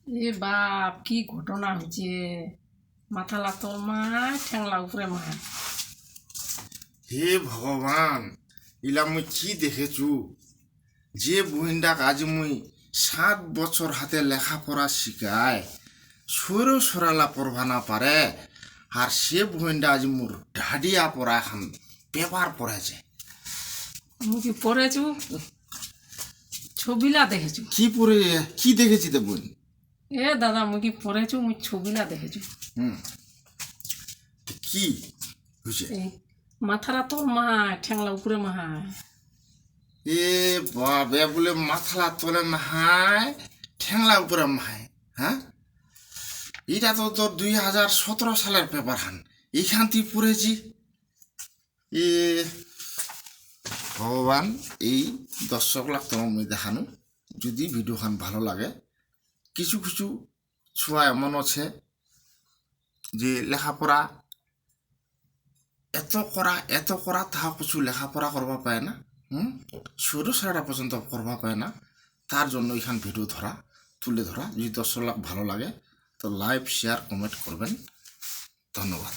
এ বাপ কি ঘটনা হচ্ছে, মাথা লাতর মায় ঠ্যাংলা উপরে মায়। হে ভগবান, ইলা মুই কি দেখেছু? যে বহিনটাক আজ মুই 7 বছর হাতে লেখাপড়া শিখায় সর সরালা পড়বা না পারে, আর সে বহিনটা আজ মোর ঢাডিয়া পড়া এখন পেপার পড়েছে। আমি কি পড়েছু? ছবিলা দেখেছু? কি পড়ে কি দেখেছি তো বোন? এ দাদা মুই কি পড়েছু, মুই ছবিলা দেখেছু। কি হয়েছে? এই মাথারা তোর মায় ঠ্যাংলা উপরে মায়। এ বাবে বলে মাথা তোলে মাহায় ঠ্যাংলা উপরে মাহায়, হ্যাঁ? এটা তো তোর 2017 সালের পেপার হান, এইখান তুই পড়েছি। এ ভগবান, এই দর্শক লাখ তোমার মুই দেখানো, যদি ভিডিও খান ভালো লাগে। কিছু কিছু ছোঁয়া এমন আছে যে লেখাপড়া এত করা তাহা কিছু লেখাপড়া করবা পায় না, সরু সারাটা পর্যন্ত করবা পায় না। তার জন্য এখান ভিডিও তুলে ধরা। যদি দর্শক লাখ ভালো লাগে তো লাইক শেয়ার কমেন্ট করবেন। ধন্যবাদ।